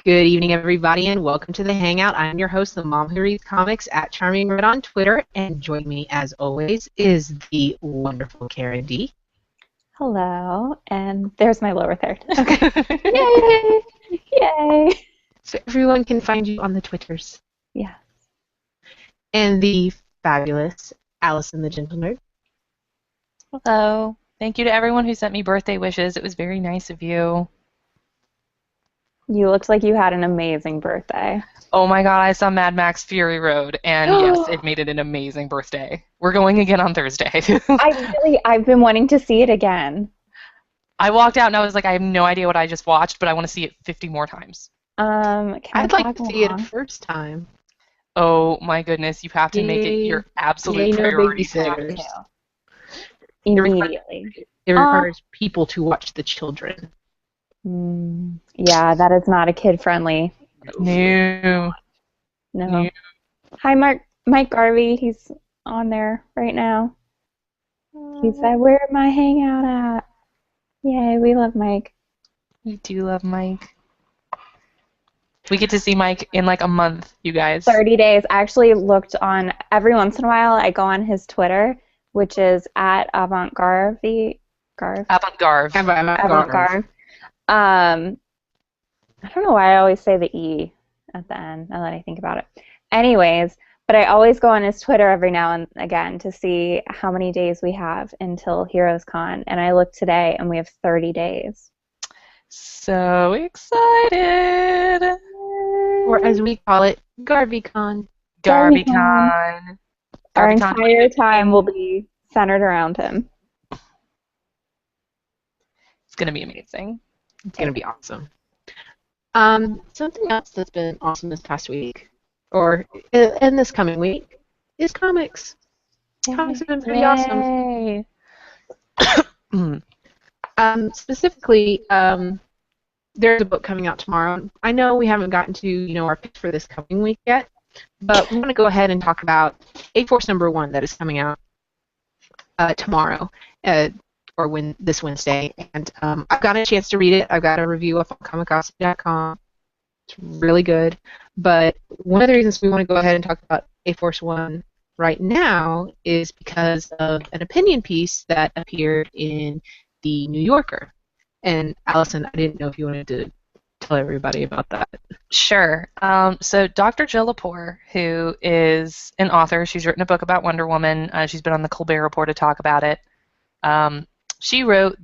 Good evening, everybody, and welcome to the Hangout. I'm your host, the mom who reads comics at Charming Red on Twitter, and joining me, as always, is the wonderful Karen D. Hello, and there's my lower third. Okay. Yay! Yay! So everyone can find you on the Twitters. Yes. And the fabulous Allison the Gentle Nerd. Hello. Thank you to everyone who sent me birthday wishes. It was very nice of you. You looked like you had an amazing birthday. Oh my god, I saw Mad Max Fury Road, and yes, it made it an amazing birthday. We're going again on Thursday. I've been wanting to see it again. I walked out and I was like, I have no idea what I just watched, but I want to see it 50 more times. I'd like to see it a first time. Oh my goodness, you have to make it your absolute priority. Immediately. It requires people to watch the children. Yeah, that is not a kid-friendly. No. Hi, Mike Garvey. He's on there right now. He said, "Where my hangout at?" Yay, we love Mike. We do love Mike. We get to see Mike in like a month, you guys. 30 days. I actually looked on, every once in a while, I go on his Twitter, which is at Avant-Garve. Avant-Garve. I don't know why I always say the E at the end, now that I think about it. Anyways, but I always go on his Twitter every now and again to see how many days we have until Heroes Con, and I looked today and we have 30 days. So excited! Or as we call it, GarveyCon. GarveyCon. Our entire time will be centered around him. It's going to be amazing. It's going to be awesome. Something else that's been awesome this past week, or in this coming week, is comics. Comics have been pretty awesome. Specifically, there's a book coming out tomorrow. I know we haven't gotten to our picks for this coming week yet, but we want to go ahead and talk about A-Force #1 that is coming out tomorrow. Or this Wednesday, and I've got a chance to read it. I've got a review up on Comicosity.com. It's really good. But one of the reasons we want to go ahead and talk about A-Force 1 right now is because of an opinion piece that appeared in the New Yorker. And Allison, I didn't know if you wanted to tell everybody about that. Sure. So Dr. Jill Lepore, who is an author, she's written a book about Wonder Woman. She's been on the Colbert Report to talk about it. She wrote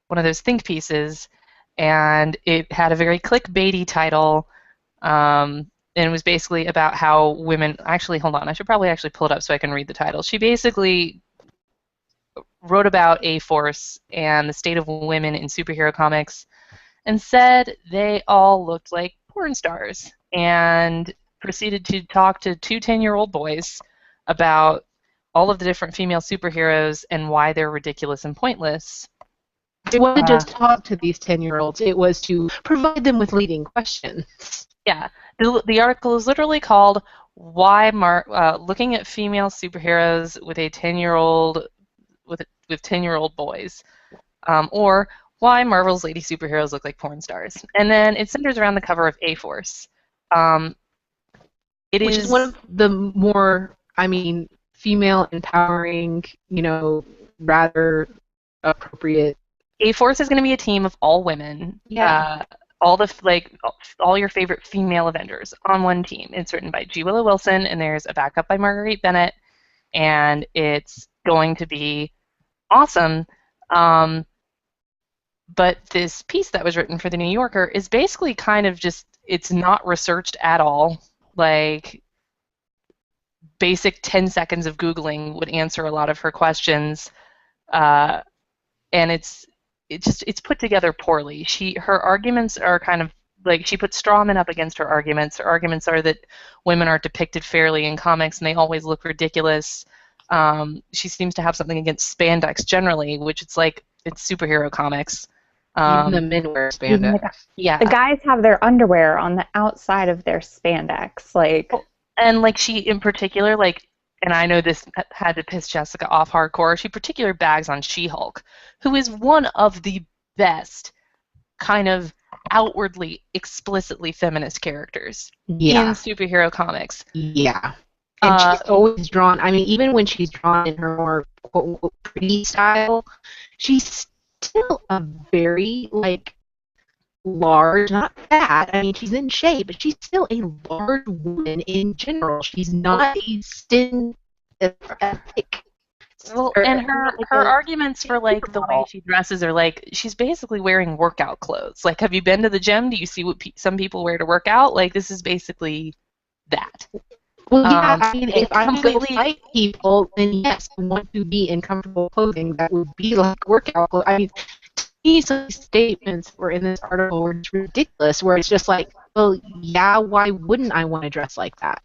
one of those think pieces, and it had a very clickbaity title, and it was basically about how women. Actually, hold on, I should probably actually pull it up so I can read the title. She basically wrote about A-Force and the state of women in superhero comics, and said they all looked like porn stars, and proceeded to talk to two 10-year-old boys about all of the different female superheroes and why they're ridiculous and pointless. It wasn't just talk to these 10-year-olds, it was to provide them with leading questions. Yeah. The article is literally called "Why Looking at Female Superheroes with a 10-year-old with 10-year-old Boys," or "Why Marvel's Lady Superheroes Look Like Porn Stars." And then it centers around the cover of A-Force. Which is one of the more, female empowering, rather appropriate. A-Force is going to be a team of all women. Yeah. All your favorite female Avengers on one team. It's written by G. Willow Wilson, and there's a backup by Marguerite Bennett, and it's going to be awesome. But this piece that was written for the New Yorker is basically kind of just, it's not researched at all. Like, basic 10 seconds of Googling would answer a lot of her questions, and it's put together poorly. Her arguments are kind of like, she puts straw men up against her arguments. Her arguments are that women aren't depicted fairly in comics and they always look ridiculous. She seems to have something against spandex generally, which it's superhero comics. Even the men wear spandex. Yeah. The guys have their underwear on the outside of their spandex, And she in particular, and I know this had to piss Jessica off hardcore, she particular bags on She-Hulk, who is one of the best kind of outwardly, explicitly feminist characters in Yeah. superhero comics. Yeah. And she's always drawn, I mean, even when she's drawn in her more quote-unquote pretty style, she's still a very, like, large, not fat. I mean, she's in shape, but she's still a large woman in general. She's not a thin, thick. Well, and her arguments for like the way she dresses are like she's basically wearing workout clothes. Like, have you been to the gym? Do you see what some people wear to work out? Like, this is basically that. Well, yeah, I mean, if I'm going completely- to fight people, then yes, I want to be in comfortable clothing that would be like workout clothes. I mean, to me, some of these statements were in this article were just ridiculous, where it's just like, well, yeah, why wouldn't I want to dress like that?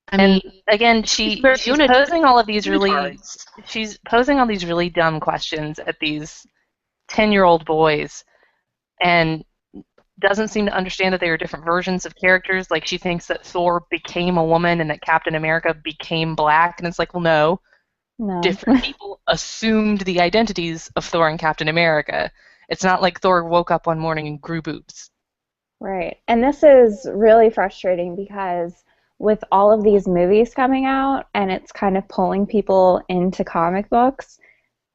I mean, again, she's posing all of these really dumb questions at these 10-year-old boys, and doesn't seem to understand that they are different versions of characters. Like, she thinks that Thor became a woman and that Captain America became black, and it's like, well, no. Different people assumed the identities of Thor and Captain America. It's not like Thor woke up one morning and grew boobs. Right. And this is really frustrating because with all of these movies coming out, and it's kind of pulling people into comic books,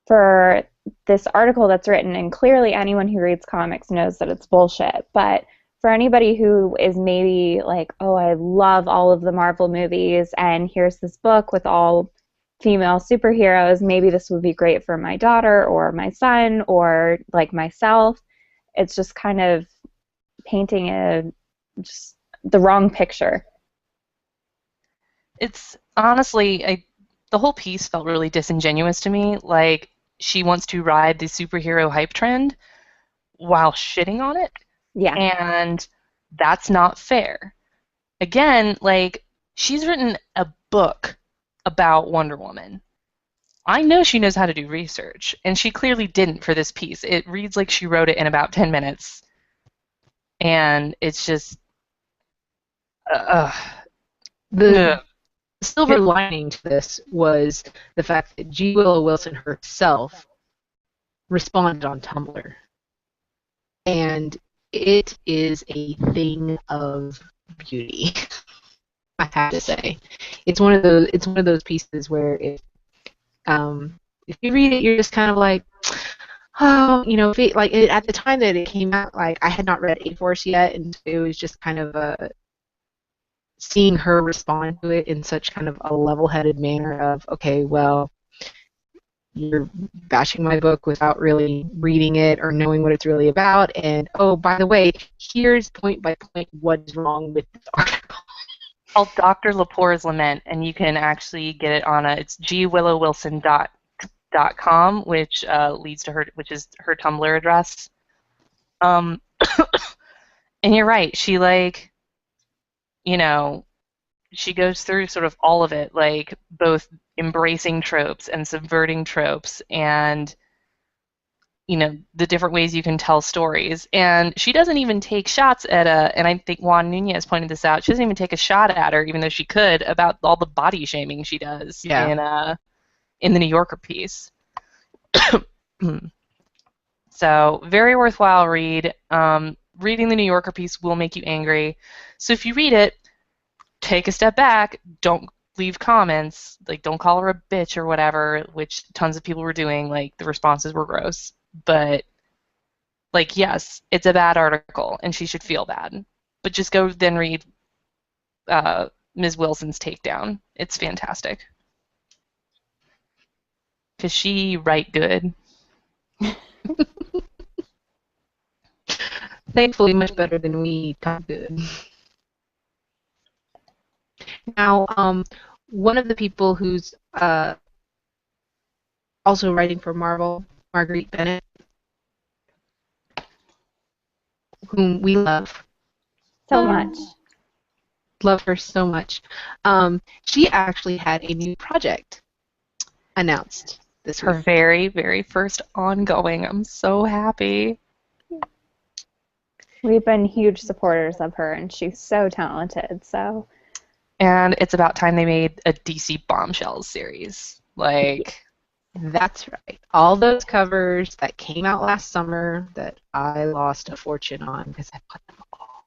for this article that's written, and clearly anyone who reads comics knows that it's bullshit, but for anybody who is maybe like, oh, I love all of the Marvel movies, and here's this book with all female superheroes, maybe this would be great for my daughter or my son or like myself. It's just kind of painting just the wrong picture. It's honestly, the whole piece felt really disingenuous to me. Like, she wants to ride the superhero hype trend while shitting on it. Yeah. And that's not fair. Again, like, she's written a book about Wonder Woman. I know she knows how to do research, and she clearly didn't for this piece. It reads like she wrote it in about 10 minutes. And it's just... the silver lining to this was the fact that G. Willow Wilson herself responded on Tumblr, and it is a thing of beauty. I have to say, it's one of those pieces where if you read it, you're just kind of like, oh, you know, at the time that it came out, like, I had not read A-Force yet, and it was just kind of seeing her respond to it in such kind of a level-headed manner of, okay, well, you're bashing my book without really reading it or knowing what it's really about, and oh, by the way, here's point by point what is wrong with this article. Called Dr. Lepore's Lament, and you can actually get it on it's gwillowwilson.com, which leads to which is her Tumblr address. And you're right, she she goes through sort of all of it, like both embracing tropes and subverting tropes and, the different ways you can tell stories. And she doesn't even take shots at and I think Juan Nunez pointed this out, she doesn't even take a shot at her, even though she could, about all the body shaming she does in the New Yorker piece. So, very worthwhile read. Reading the New Yorker piece will make you angry. So if you read it, take a step back, don't leave comments, like don't call her a bitch or whatever, which tons of people were doing, like the responses were gross. But, like, yes, it's a bad article and she should feel bad. But just go then read Ms. Wilson's takedown. It's fantastic. Because she write good. Thankfully, much better than we talk good. Now, one of the people who's also writing for Marvel, Marguerite Bennett, whom we love so much. Love her so much. She actually had a new project announced this week. Her very, very first ongoing. I'm so happy. We've been huge supporters of her, and she's so talented. So. And it's about time they made a DC Bombshells series. Like, That's right. All those covers that came out last summer that I lost a fortune on because I put them all.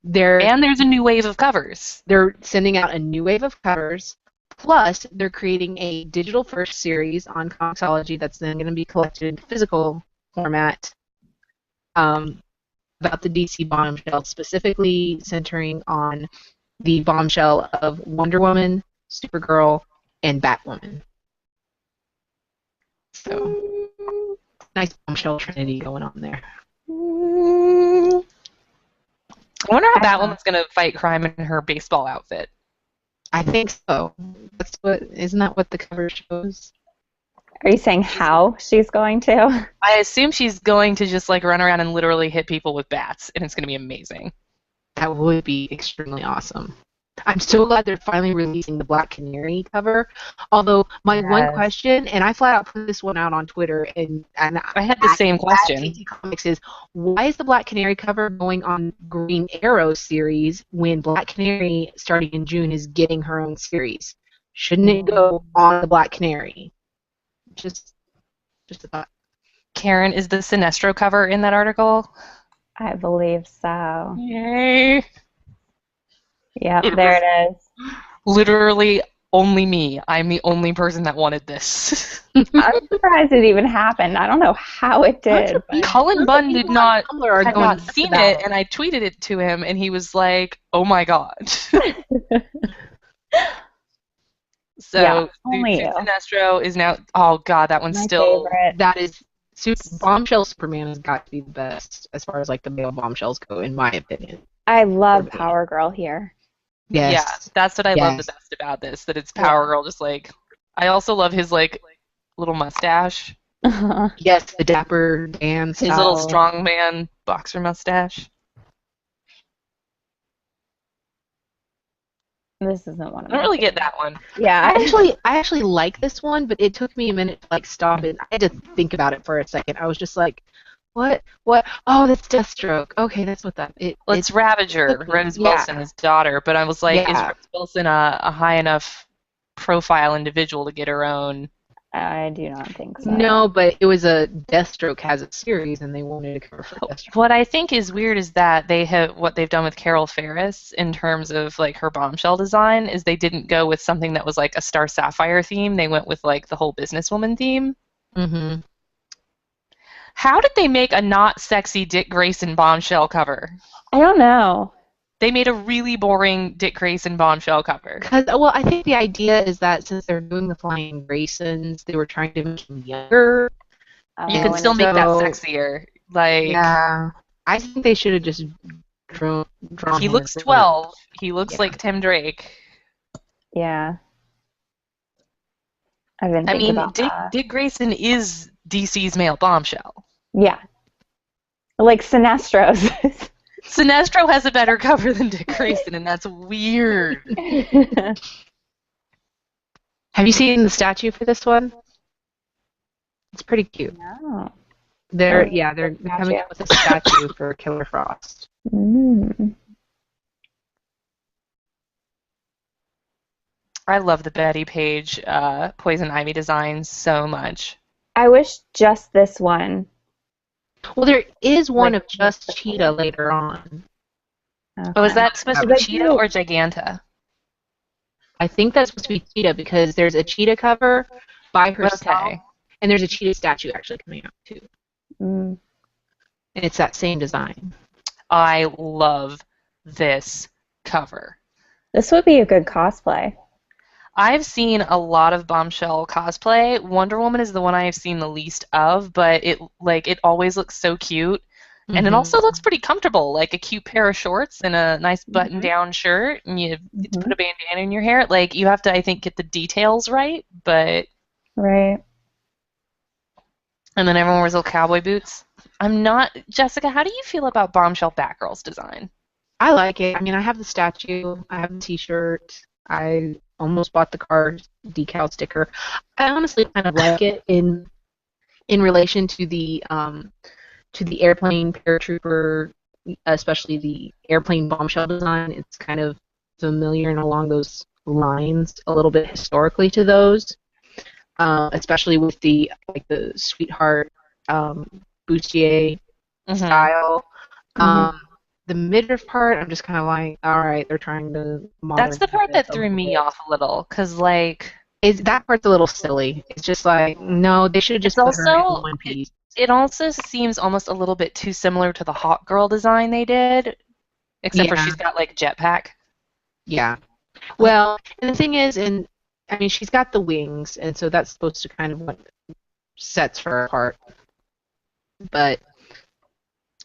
They're And there's a new wave of covers. they're sending out a new wave of covers. Plus, they're creating a digital first series on Comicosity that's then going to be collected in physical format about the DC bombshell, specifically centering on the bombshell of Wonder Woman, Supergirl, and Batwoman. So, nice bombshell trinity going on there. I wonder how Batwoman's going to fight crime in her baseball outfit. I think so. Isn't that what the cover shows? Are you saying how she's going to? I assume she's going to just like run around and literally hit people with bats, and it's going to be amazing. That would be extremely awesome. I'm so glad they're finally releasing the Black Canary cover. Although my one question, and I flat out put this one out on Twitter, and I had the same question. DC Comics is, why is the Black Canary cover going on Green Arrow series when Black Canary starting in June is getting her own series? Shouldn't it go on the Black Canary? Just a thought. Karen, is the Sinestro cover in that article? I believe so. Yay! Yep, there it is. Literally only me. I'm the only person that wanted this. I'm surprised it even happened. I don't know how it did. Cullen Bunn had not seen it, and I tweeted it to him, and he was like, "Oh my god." So, yeah, only Sinestro is now. Oh god, that one's my still. favorite. That is. Bombshell Superman has got to be the best as far as like the male bombshells go, in my opinion. I love Power Girl here. Yes. Yeah, that's what I love the best about this. That it's Power Girl. Just like, I also love his like little mustache. Yes, the Dapper Dan style. His little strongman boxer mustache. This isn't one of I don't really get that one. Yeah, I actually like this one, but it took me a minute to like stop it. I had to think about it for a second. I was just like, what? Oh, that's Deathstroke. Okay, that's what that. It's Ravager, Rose Wilson, his daughter. But I was like, is Rose Wilson a high enough profile individual to get her own? I do not think so. No, but it was a Deathstroke has a series, and they wanted to cover for Deathstroke. What I think is weird is that what they've done with Carol Ferris in terms of like her bombshell design is they didn't go with something that was like a Star Sapphire theme. They went with like the whole businesswoman theme. Mm-hmm. How did they make a not sexy Dick Grayson bombshell cover? I don't know. They made a really boring Dick Grayson bombshell cover. I think the idea is that since they're doing the Flying Graysons, they were trying to make them younger. You can still make that sexier. Like, yeah, I think they should have just drawn. He looks 12. He looks like Tim Drake. Yeah. I didn't think about that. Dick Grayson is DC's male bombshell. Yeah. Like Sinestro's. Sinestro has a better cover than Dick Grayson, and that's weird. Have you seen the statue for this one? It's pretty cute. No. They're coming up with a statue for Killer Frost. Mm. I love the Betty Page Poison Ivy design so much. I wish just this one. Well, there is one of just Cheetah later on. Okay. Oh, is that supposed to be Cheetah or Giganta? I think that's supposed to be Cheetah because there's a Cheetah cover by herself, and there's a Cheetah statue actually coming out too. Mm. And it's that same design. I love this cover. This would be a good cosplay. I've seen a lot of bombshell cosplay. Wonder Woman is the one I have seen the least of, but it always looks so cute, and it also looks pretty comfortable, like a cute pair of shorts and a nice button-down shirt, and you get to put a bandana in your hair. Like you have to, I think, get the details right, but right. And then everyone wears little cowboy boots. Jessica, how do you feel about bombshell Batgirl's design? I like it. I mean, I have the statue. I have the T-shirt. I almost bought the car decal sticker. I honestly kind of like it in relation to the airplane paratrooper, especially the airplane bombshell design. It's kind of familiar and along those lines a little bit historically to those, especially with the sweetheart bustier style. The midriff part, I'm just kind of like, all right, they're trying to modernize. That's the part that threw me off a little, because, like... that part's a little silly. It's just like, no, they should have just put her in one piece. It also seems almost a little bit too similar to the Hawk Girl design they did, except for she's got, like, a jetpack. Yeah. Well, and the thing is, I mean, she's got the wings, and so that's supposed to kind of what sets her apart. But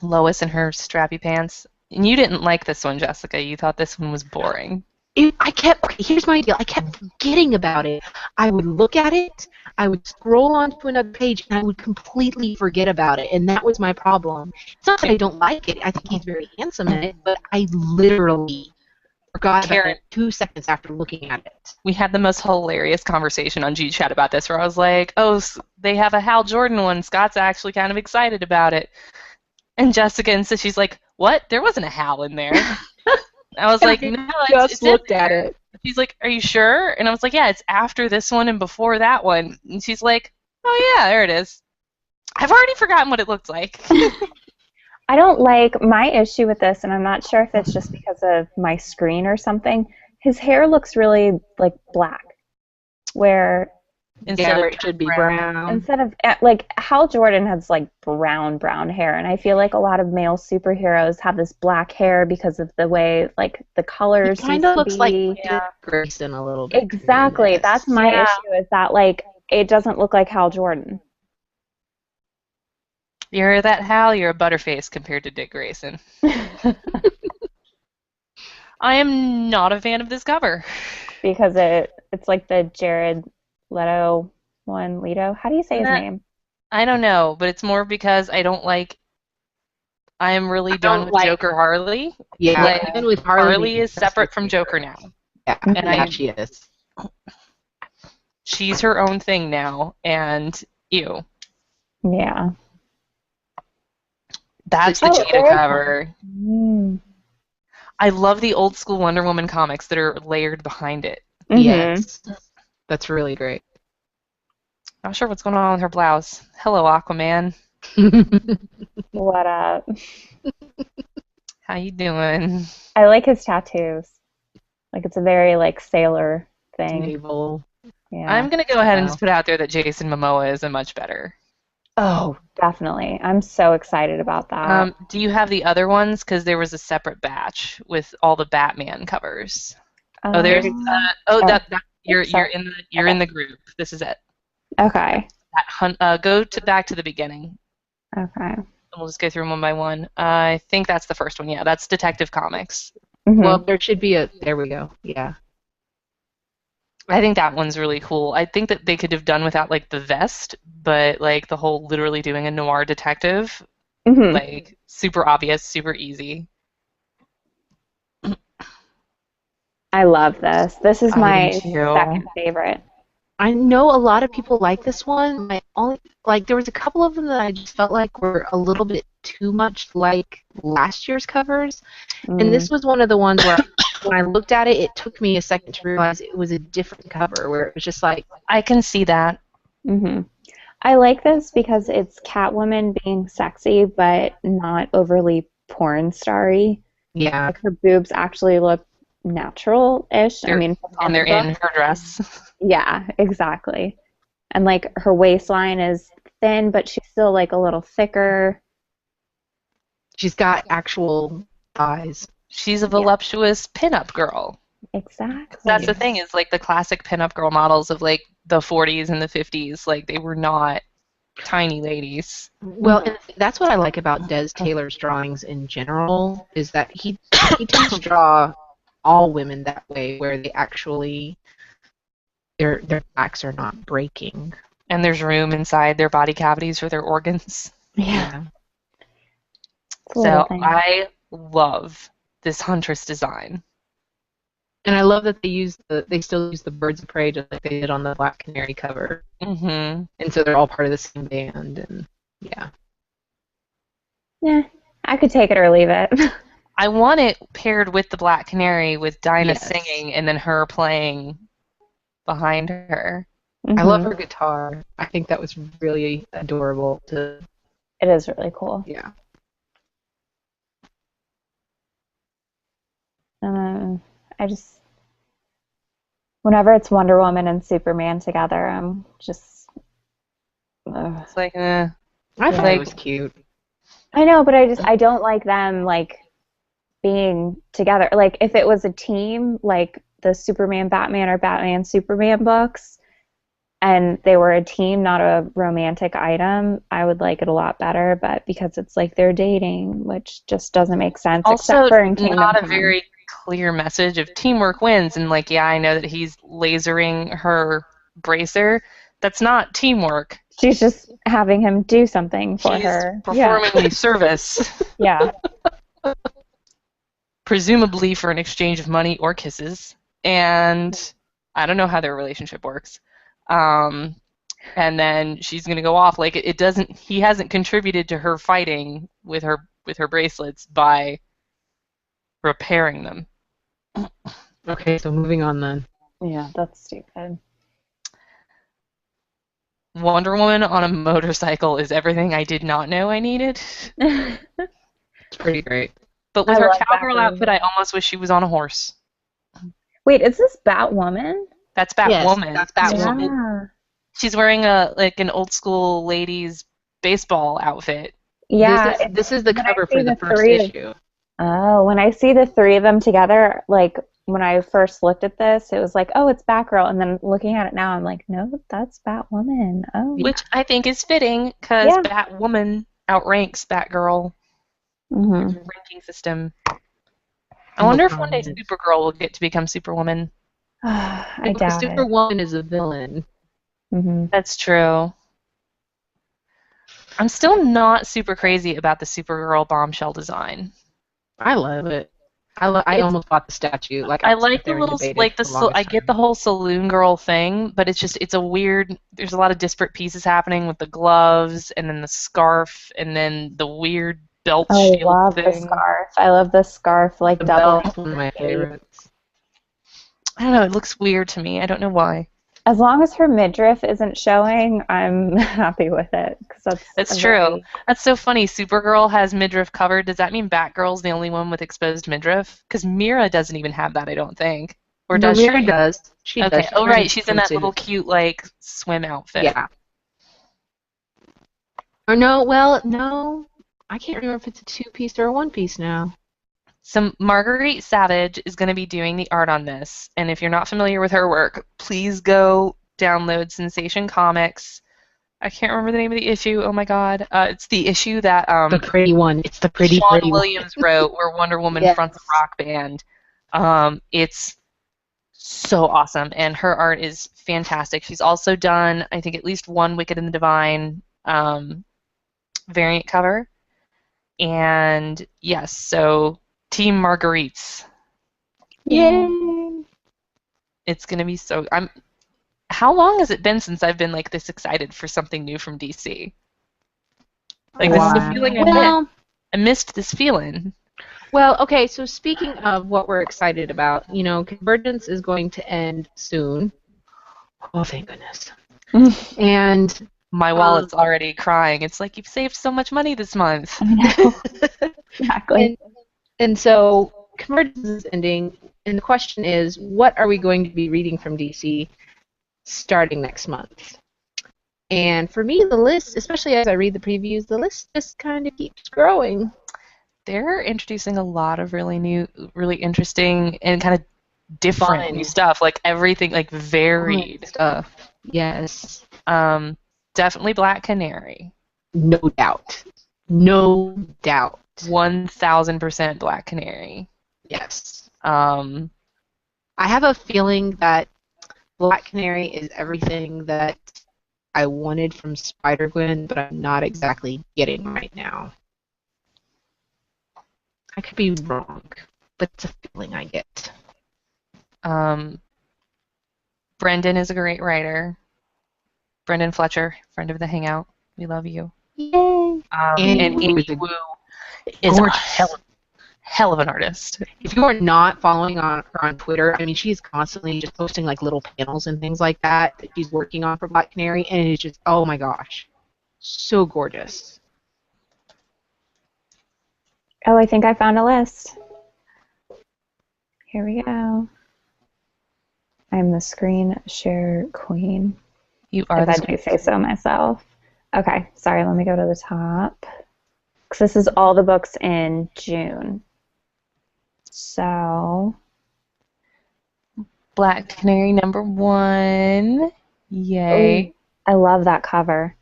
Lois in her strappy pants. And you didn't like this one, Jessica. You thought this one was boring. Here's my deal. I kept forgetting about it. I would look at it, I would scroll on to another page, and I would completely forget about it, and that was my problem. It's not that I don't like it. I think he's very handsome in it, but I literally forgot about it 2 seconds after looking at it. We had the most hilarious conversation on G-Chat about this, where I was like, oh, they have a Hal Jordan one. Scott's actually kind of excited about it. And Jessica insists, she's like, what? There wasn't a Hal in there. I was like, no, it's looked at it. She's like, are you sure? And I was like, yeah, it's after this one and before that one. And she's like, oh yeah, there it is. I've already forgotten what it looked like. I don't like my issue with this, and I'm not sure if it's just because of my screen or something. His hair looks really like black, where instead of it should be brown. Instead of like Hal Jordan has like brown hair, and I feel like a lot of male superheroes have this black hair because of the way like the colors. He kind of looks like Dick Grayson a little bit. Exactly, that's my issue. Is that like it doesn't look like Hal Jordan. You're that Hal, you're a butterface compared to Dick Grayson. I am not a fan of this cover. Because it's like the Jared Leto one, Leto? How do you say his name? I don't know, but it's more because I am really done with Joker Harley. Yeah, like, even with Harley is separate from Joker now. Yeah, she is. She's her own thing now, and ew. Yeah. That's the Cheetah cover. I love the old school Wonder Woman comics that are layered behind it. Mm-hmm. Yes. That's really great. Not sure what's going on with her blouse. Hello, Aquaman. What up? How you doing? I like his tattoos. Like it's a very like sailor thing. Naval. Yeah. I'm gonna go ahead and just put out there that Jason Momoa is a much better. Oh, definitely. I'm so excited about that. Do you have the other ones? Because there was a separate batch with all the Batman covers. There's. You're in the group. This is it. Okay. Go back to the beginning. Okay. We'll just go through them one by one. I think that's the first one. Yeah, that's Detective Comics. Mm-hmm. Well, there should be a. There we go. Yeah. I think that one's really cool. I think that they could have done without like the vest, but like the whole literally doing a noir detective, like super obvious, super easy. I love this. This is my second favorite. I know a lot of people like this one. There was a couple of them that I just felt like were a little bit too much like last year's covers, and this was one of the ones where when I looked at it, it took me a second to realize it was a different cover, where it was just like I can see that. I like this because it's Catwoman being sexy, but not overly porn starry. Yeah, like her boobs actually look natural-ish. And they're in her dress. Yeah, exactly. And like her waistline is thin, but she's still like a little thicker. She's got actual thighs. She's a voluptuous pinup girl. Exactly. That's the thing, is like the classic pinup girl models of like the 40s and the 50s, like they were not tiny ladies. Well, and that's what I like about Des Taylor's drawings in general, is that he tends to draw all women that way, where they actually their backs are not breaking, and there's room inside their body cavities for their organs. Yeah. So I love this Huntress design. And I love that they still use the birds of prey just like they did on the Black Canary cover. And so they're all part of the same band, and yeah. Yeah, I could take it or leave it. I want it paired with the Black Canary with Dinah Yes. singing and then her playing behind her. I love her guitar. I think that was really adorable. It is really cool. Yeah. I just, whenever it's Wonder Woman and Superman together, I'm just. It's like, I thought it was cute. I know, but I don't like them like being together. Like if it was a team, like the Superman Batman or Batman Superman books, and they were a team, not a romantic item, I would like it a lot better. But because it's like they're dating, which just doesn't make sense. also except for in Kingdom not a Come. very clear message of teamwork wins. And like, yeah, I know that he's lasering her bracer. That's not teamwork. She's just having him do something for He's her. performing a service. Yeah. Presumably for an exchange of money or kisses. And I don't know how their relationship works. And then she's gonna go off. Like it doesn't. He hasn't contributed to her fighting with her bracelets by repairing them. Okay, so moving on then. Yeah, that's stupid. Wonder Woman on a motorcycle is everything I did not know I needed. It's pretty great. But with I her love cowgirl Batwoman. outfit, I almost wish she was on a horse. Wait, is this Batwoman? That's Batwoman. Yes, that's Batwoman. Yeah. She's wearing an old school ladies baseball outfit. Yeah. This is the when I cover see for the the first three- issue. Oh, when I see the three of them together, like when I first looked at this, it was like, oh, it's Batgirl. And then looking at it now, I'm like, no, that's Batwoman. Oh. Which I think is fitting because Yeah. Batwoman outranks Batgirl Mm-hmm. ranking system. I wonder if one day Supergirl will get to become Superwoman. I doubt it. Superwoman is a villain. Mm-hmm. That's true. I'm still not super crazy about the Supergirl bombshell design. I love it. I almost bought the statue. Like I sat like the there and little debated like for the the longest I get time. the whole saloon girl thing, but it's a weird. There's a lot of disparate pieces happening with the gloves and then the scarf and then the weird belt Oh, I shield love thing. the scarf. I love the scarf, like The doubling. belt's one of my favorites. I don't know. It looks weird to me. I don't know why. As long as her midriff isn't showing, I'm happy with it. Cause That's a true. very- That's so funny. Supergirl has midriff covered. Does that mean Batgirl's the only one with exposed midriff? Because Mira doesn't even have that, I don't think. Or No, does Mira she? does. She Okay. does. Oh, right. She's in that swimsuit. little cute, like, swim outfit. Yeah. Or no. I can't remember if it's a two-piece or a one-piece now. So Marguerite Savage is going to be doing the art on this. And if you're not familiar with her work, please go download Sensation Comics. I can't remember the name of the issue. Oh, my God. It's the issue that The pretty one. It's the pretty Sean one. Williams wrote where Wonder Woman Yes. fronts a rock band. It's so awesome, and her art is fantastic. She's also done, I think, at least one Wicked and the Divine variant cover. And yes, so Team Marguerites. Yay! It's gonna be so. How long has it been since I've been like this excited for something new from DC? Like this is the feeling I missed this feeling. Well, okay, so speaking of what we're excited about, Convergence is going to end soon. Oh, thank goodness. And My wallet's already crying. It's like, you've saved so much money this month. I know. Exactly. and so Convergence is ending, and the question is, what are we going to be reading from DC starting next month? And for me, the list, especially as I read the previews, the list just kind of keeps growing. They're introducing a lot of really new, really interesting, and kind of different new stuff. Like everything, like varied stuff. Yes. Definitely Black Canary. No doubt. No doubt. 1000% Black Canary. Yes. I have a feeling that Black Canary is everything that I wanted from Spider-Gwen, but I'm not exactly getting right now. I could be wrong, but it's a feeling I get. Brendan is a great writer. Brendan Fletcher, friend of the Hangout. We love you. Yay! And Amy Wu is a hell of an artist. If you are not following her on Twitter, I mean, she is constantly just posting like little panels and things like that she's working on for Black Canary, and it is just, oh my gosh, so gorgeous. Oh, I think I found a list. Here we go. I'm the screen share queen. You are if I do say so myself. Okay, sorry, let me go to the top. Because this is all the books in June. So, Black Canary #1. Yay. Ooh, I love that cover.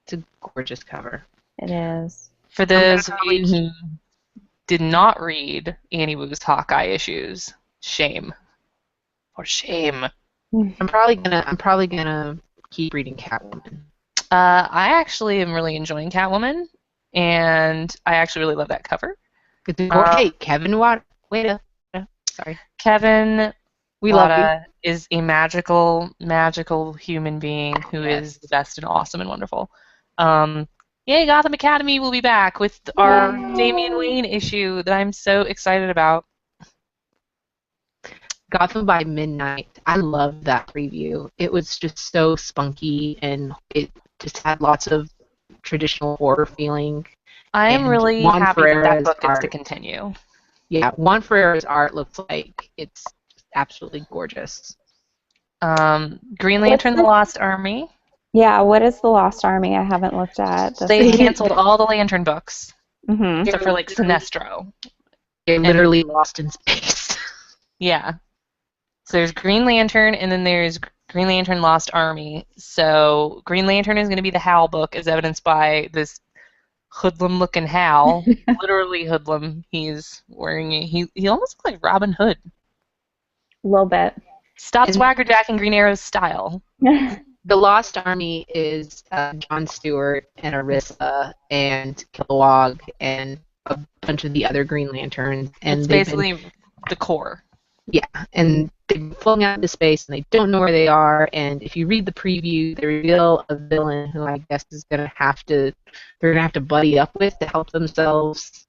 It's a gorgeous cover. It is. For those of you who did not read Annie Wu's Hawkeye issues, shame. Or shame. I'm probably gonna keep reading Catwoman. I actually am really enjoying Catwoman, and I actually really love that cover. Hey, Kevin Wada. Sorry. Kevin We love Wada is a magical human being who is the best and awesome and wonderful. Yay, Gotham Academy will be back with our Damian Wayne issue that I'm so excited about. Gotham by Midnight. I loved that preview. It was just so spunky, and it just had lots of traditional horror feeling. I am really Juan happy that Ferreira's book gets art. to continue. Yeah, Juan Ferreira's art looks like it's just absolutely gorgeous. Green Lantern: The Lost Army. Yeah, what is the Lost Army? I haven't looked at. They canceled all the Lantern books, Mm-hmm. except for like Sinestro. They're literally lost in space. Yeah. So there's Green Lantern, and then there's Green Lantern: Lost Army. So Green Lantern is going to be the Hal book, as evidenced by this hoodlum-looking Hal. Literally hoodlum. He's wearing he almost looks like Robin Hood. A little bit. Stop swaggerjacking Green Arrow's style. The Lost Army is Jon Stewart and Arissa and Kilowog and a bunch of the other Green Lanterns. And it's basically the core. Yeah, and they've been flown out into space, and they don't know where they are. And if you read the preview, they reveal a villain who I guess is they're gonna have to buddy up with to help themselves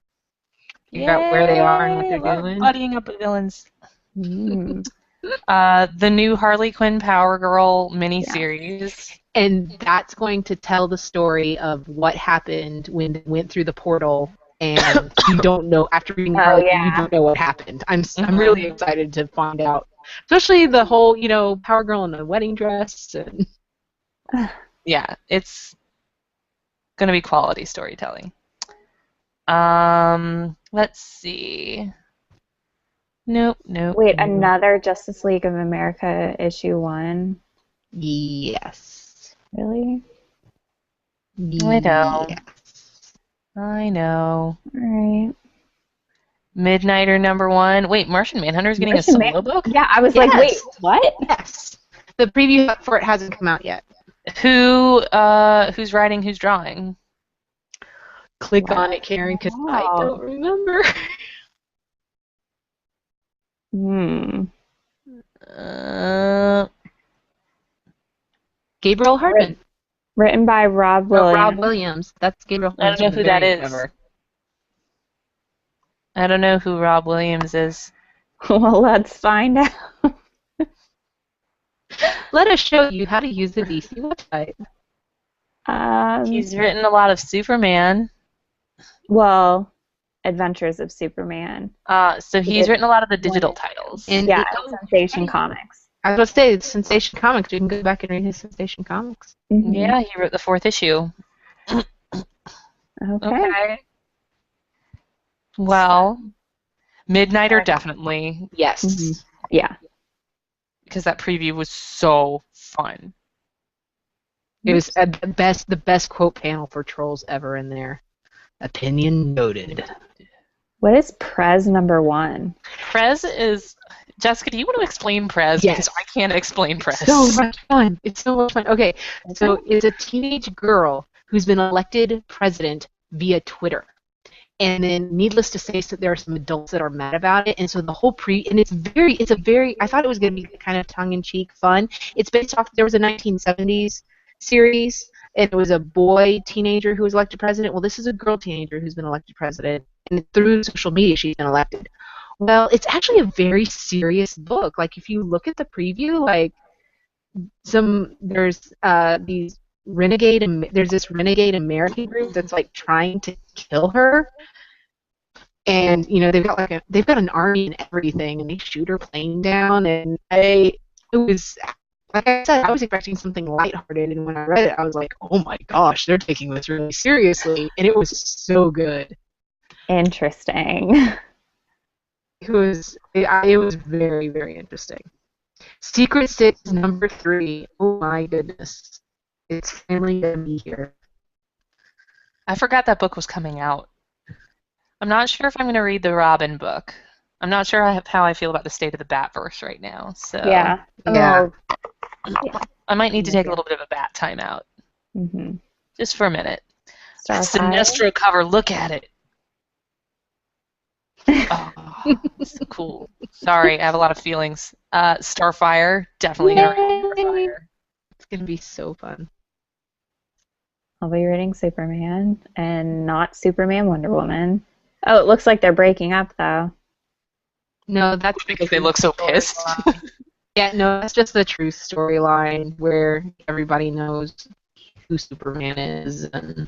figure out where they are and what they're doing. Buddying up with villains. Mm. The new Harley Quinn Power Girl miniseries. And that's going to tell the story of what happened when they went through the portal. And you don't know, after reading Harley Quinn, you don't know what happened. I'm really excited to find out. Especially the whole, Power Girl in the wedding dress. And yeah, it's going to be quality storytelling. Let's see. Nope. Wait, another Justice League of America issue 1? Yes. Really? I know. Yes. I know. All right. Midnighter *1. Wait, Martian Manhunter's getting a solo book? Yeah, I was like, wait, what? Yes. The preview for it hasn't come out yet. Who's writing, who's drawing? Click on it, Karen, because I don't remember. Gabriel Hardman. Written by Rob Williams. Rob Williams. That's Gabriel Hardman. I don't know who that is. I don't know who Rob Williams is. Well, let's find out. Let us show you how to use the DC website. He's written a lot of Superman. Well, Adventures of Superman. So he's written a lot of the digital titles. And Sensation Comics. I was going to say, it's Sensation Comics. You can go back and read his Sensation Comics. Mm-hmm. Yeah, he wrote the 4th issue. Okay. Well, Midnighter definitely. Yes. Mm-hmm. Yeah. Because that preview was so fun. It was the best quote panel for Trolls ever in there. Opinion noted. What is Prez #1? Prez is... Jessica, do you want to explain Prez? Yes. Because I can't explain Prez. So much fun. It's so much fun. Okay, so it's a teenage girl who's been elected president via Twitter. And then, needless to say, so there are some adults that are mad about it. And so the whole I thought it was going to be kind of tongue-in-cheek fun. It's based off, there was a 1970s series it was a boy teenager who was elected president. Well, this is a girl teenager who's been elected president, and through social media she's been elected. Well, it's actually a very serious book. Like, if you look at the preview, like, there's this renegade American group that's like trying to kill her, and they've got an army and everything, and they shoot her plane down, and it was, like I said, I was expecting something lighthearted, and when I read it, I was like, oh my gosh, they're taking this really seriously, and it was so good. Interesting. It was very, very interesting. Secret Six #3. Oh my goodness. It's finally going to be here. I forgot that book was coming out. I'm not sure if I'm going to read the Robin book. I'm not sure how I feel about the state of the Batverse right now. So Yeah. Yeah. Yeah. I might need to take a little bit of a bat time out. Mm-hmm. Just for a minute. Starfire. Sinestro cover, look at it. Oh, so cool. Sorry, I have a lot of feelings. Starfire, definitely going to read Starfire. It's going to be so fun. I'll be reading Superman and not Superman Wonder Woman. Oh, it looks like they're breaking up, though. No, that's Because they look so pissed. Yeah, no, that's just the truth storyline where everybody knows who Superman is, and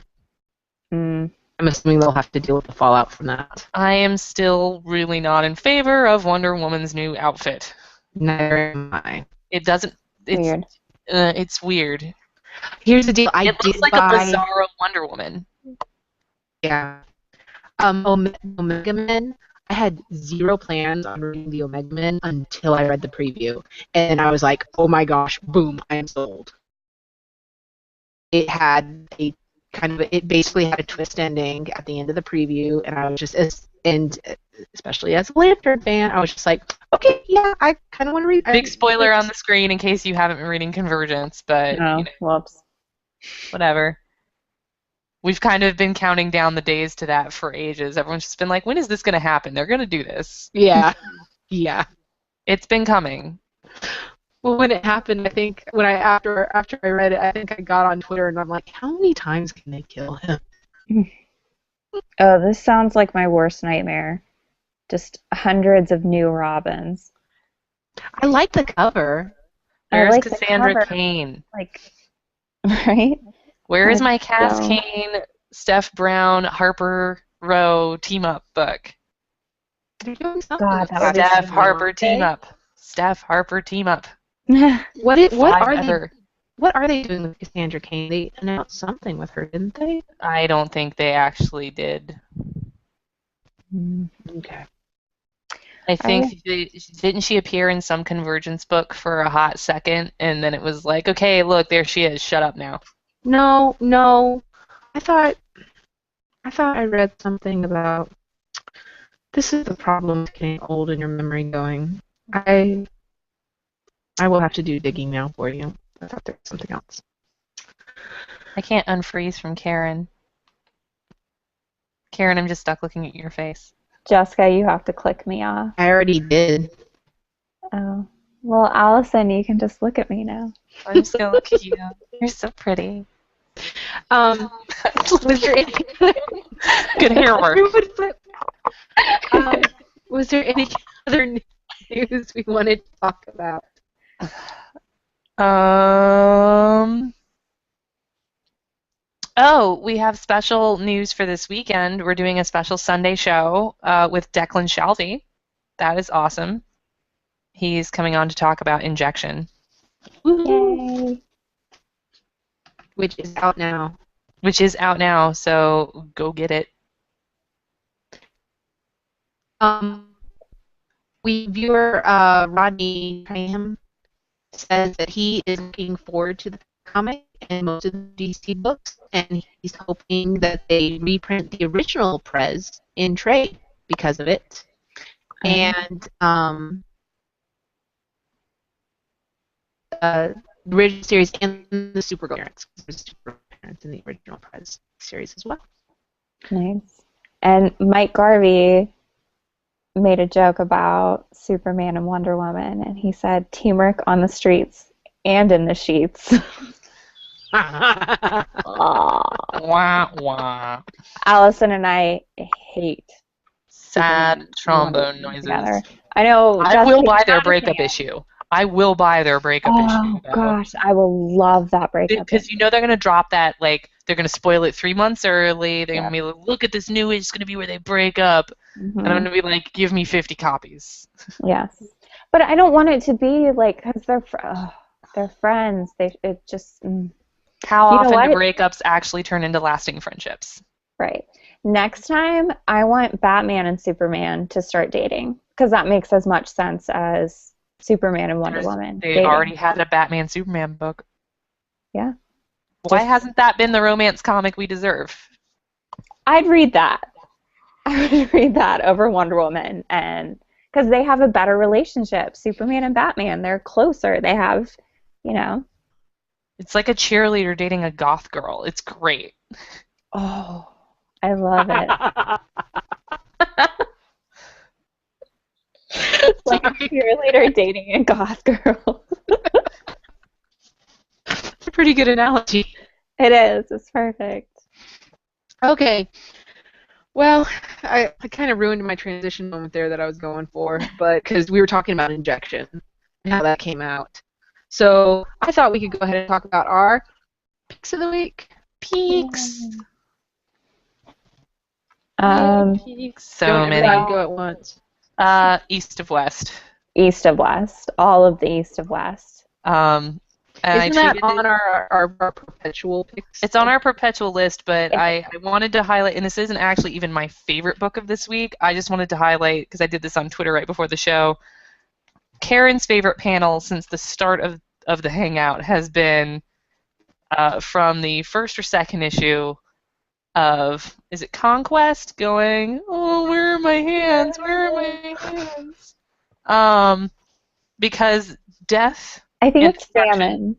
I'm assuming they'll have to deal with the fallout from that. I am still really not in favor of Wonder Woman's new outfit. Neither am I. It doesn't. It's Weird. It's weird. Here's the deal. It looks like a bizarro Wonder Woman. Yeah. Omega Men. I had zero plans on reading the Omega Men until I read the preview, and I was like, "Oh my gosh! Boom! I'm sold." It had it basically had a twist ending at the end of the preview, and I was just, especially as a Lantern fan, I was just like, "Okay, yeah, I kind of want to read." Big spoiler on the screen in case you haven't been reading Convergence, but Whoops. Whatever. We've kind of been counting down the days to that for ages. Everyone's just been like, when is this going to happen? They're going to do this. Yeah. Yeah. It's been coming. Well, when it happened, I think after I read it, I think I got on Twitter and I'm like, how many times can they kill him? Oh, this sounds like my worst nightmare. Just hundreds of new Robins. I like the cover. Where's Cassandra Cain? Like, right? Where is my Cass Cain, Steph Brown, Harper Row team-up book? They're doing something. God, that would be Steph so Harper nice. team-up. Steph Harper team-up. What are they doing with Cassandra Cain? They announced something with her, didn't they? I don't think they actually did. Okay. I think didn't she appear in some Convergence book for a hot second, and then it was like, okay, look, there she is. Shut up now. No. I thought I read something about this is the problem with getting old and your memory going. I will have to do digging now for you. I thought there was something else. I can't unfreeze from Karen. Karen, I'm just stuck looking at your face. Jessica, you have to click me off. I already did. Oh. Well, Allison, you can just look at me now. I'm so cute. You're so pretty. Was there any good hair work? Was there any other news we wanted to talk about? Oh, we have special news for this weekend. We're doing a special Sunday show with Declan Shalvey. That is awesome. He's coming on to talk about Injection. Yay. Which is out now. So go get it. Viewer Rodney Cunningham says that he is looking forward to the comic and most of the DC books, and he's hoping that they reprint the original Prez in trade because of it. And the original series and the Supergirl parents. There's Supergirl parents in the original Prez series as well. Nice. And Mike Garvey made a joke about Superman and Wonder Woman, and he said, teamwork on the streets and in the sheets. Wah, wah. Allison and I hate Sad Superman and Wonder trombone Woman noises. together. I know I will Jessica, buy you're their not a breakup fan. issue. I will buy their breakup issue, Oh though. gosh, I will love that breakup. Because you know they're going to drop that, like, they're going to spoil it 3 months early. They're going Yeah. to be like, look at this new issue. It's going to be where they break up. And I'm going to be like, give me 50 copies. Yes. But I don't want it to be like, because they're friends. It just, How You know often do what? breakups actually turn into lasting friendships? right. Next time, I want Batman and Superman to start dating, because that makes as much sense as Superman and Wonder Woman They dating. already had a Batman Superman book. Yeah. Why hasn't that been the romance comic we deserve? I'd read that. I would read that over Wonder Woman, and because they have a better relationship. Superman and Batman, they're closer. They have, you know. It's like a cheerleader dating a goth girl. It's great. Oh, I love it. It's like a cheerleader dating a goth girl. It's a pretty good analogy. It is. It's perfect. Okay. Well, I kind of ruined my transition moment there that I was going for, but because we were talking about injection and how that came out. So I thought we could go ahead and talk about our picks of the week. Peaks. Peaks. So Don't many. everybody go at once. East of West. East of West. All of the East of West. And Isn't that on our perpetual picks? It's on our perpetual list, but I wanted to highlight, and this isn't actually even my favorite book of this week. I just wanted to highlight, because I did this on Twitter right before the show, Karen's favorite panel since the start of the Hangout has been from the first or second issue of, is it Conquest? Going, oh, where are my hands? Where are my hands? Because death. I think and it's Famine.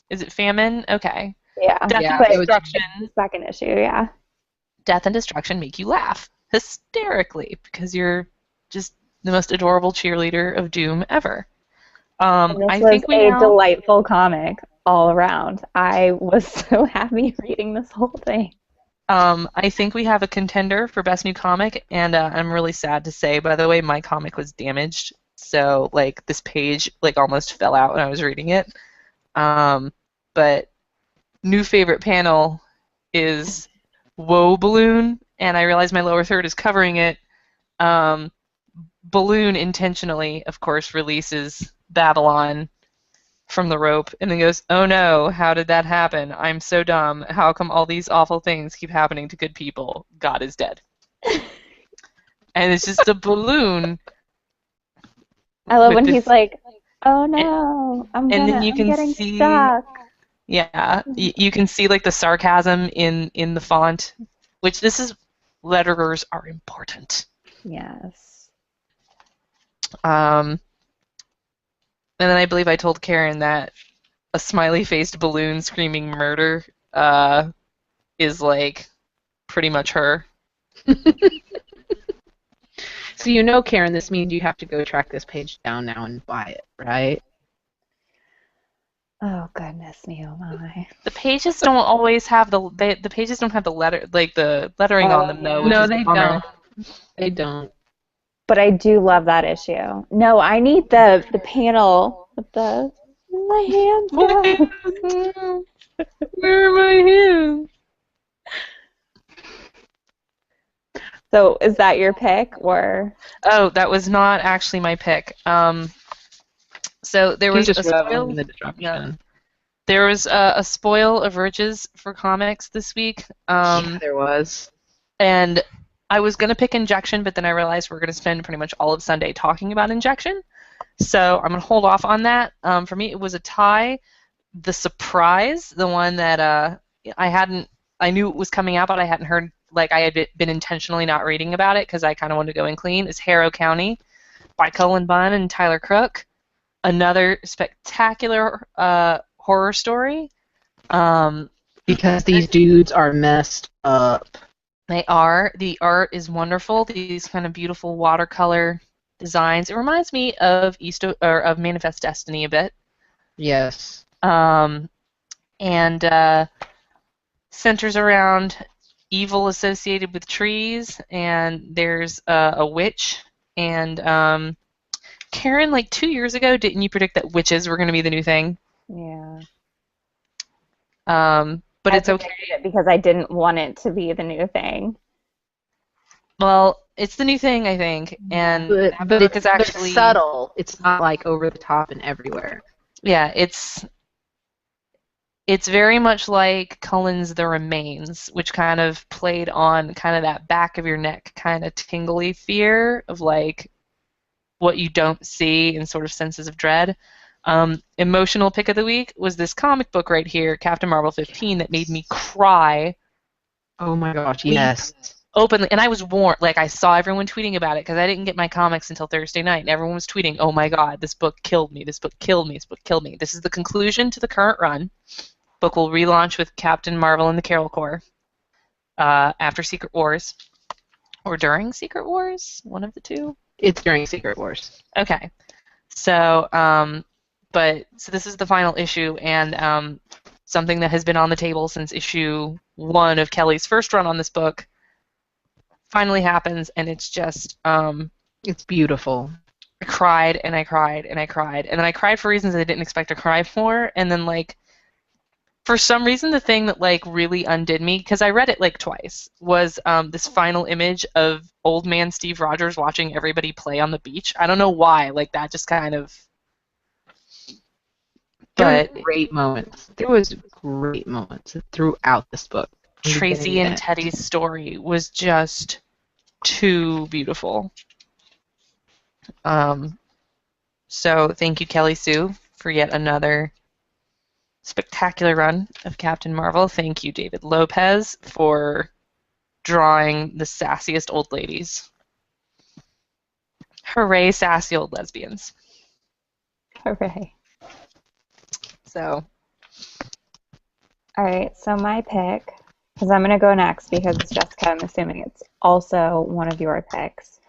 Is it Famine? Okay. Yeah. Death Yeah, and it was- destruction. The second issue, yeah. Death and destruction make you laugh hysterically because you're just the most adorable cheerleader of doom ever. And this I was think we a now, delightful comic all around. I was so happy reading this whole thing. I think we have a contender for best new comic, and I'm really sad to say, by the way, my comic was damaged, so like this page like almost fell out when I was reading it. But new favorite panel is Woe Balloon, and I realize my lower third is covering it. Balloon intentionally, of course, releases Babylon from the rope and then goes, oh no, how did that happen? I'm so dumb. How come all these awful things keep happening to good people? God is dead. And it's just a balloon. I love when he's like, oh no, I'm then you can getting see, stuck. Yeah, you can see like the sarcasm in the font, which this is, letterers are important. Yes. And then I believe I told Karen that a smiley-faced balloon screaming murder is like pretty much her. So you know, Karen, this means you have to go track this page down now and buy it, right? Oh goodness me, oh my. The pages don't always have the pages don't have the lettering on them though. Which No, is they a bummer. don't. They don't. But I do love that issue. No, I need the panel with the my hands out. Where are my hands? So is that your pick or? Oh, that was not actually my pick. So there was just a spoil. in the destruction. Yeah. There was a spoil of riches for comics this week. Yeah, there was. And I was going to pick Injection, but then I realized we're going to spend pretty much all of Sunday talking about Injection. So I'm going to hold off on that. For me, it was a tie. The Surprise, the one that I knew it was coming out, but I hadn't heard, like I had been intentionally not reading about it because I kind of wanted to go in clean, is Harrow County by Cullen Bunn and Tyler Crook. Another spectacular horror story. Because these dudes are messed up. They are. The art is wonderful. These kind of beautiful watercolor designs. It reminds me of of Manifest Destiny a bit. Yes. and centers around evil associated with trees, and there's a witch. And Karen, like 2 years ago, didn't you predict that witches were going to be the new thing? Yeah. But I it's okay. predicted it because I didn't want it to be the new thing. Well, it's the new thing, I think, and that But book is but actually it's subtle. It's not like over the top and everywhere. yeah, it's very much like Cullen's The Remains, which kind of played on kind of that back of your neck kind of tingly fear of like what you don't see and sort of senses of dread. Emotional pick of the week was this comic book right here, Captain Marvel 15, that made me cry. Oh my gosh, Weep yes. openly, and I was warned, like I saw everyone tweeting about it because I didn't get my comics until Thursday night, and everyone was tweeting, "Oh my God, this book killed me! This book killed me! This book killed me!" This is the conclusion to the current run. Book will relaunch with Captain Marvel and the Carol Corps after Secret Wars or during Secret Wars, one of the two. It's during Secret Wars. Okay, so so this is the final issue, and something that has been on the table since issue 1 of Kelly's first run on this book finally happens, and it's just It's beautiful. I cried and I cried and I cried, and then I cried for reasons I didn't expect to cry for, and then like for some reason the thing that like really undid me, because I read it like twice, was this final image of old man Steve Rogers watching everybody play on the beach. I don't know why, like that just kind of. There But were great moments. There was great moments throughout this book. Tracy and Teddy's story was just too beautiful. So thank you, Kelly Sue, for yet another spectacular run of Captain Marvel. Thank you, David Lopez, for drawing the sassiest old ladies. Hooray, sassy old lesbians. Hooray. So. All right, so my pick, because I'm going to go next because Jessica, I'm assuming it's also one of your picks.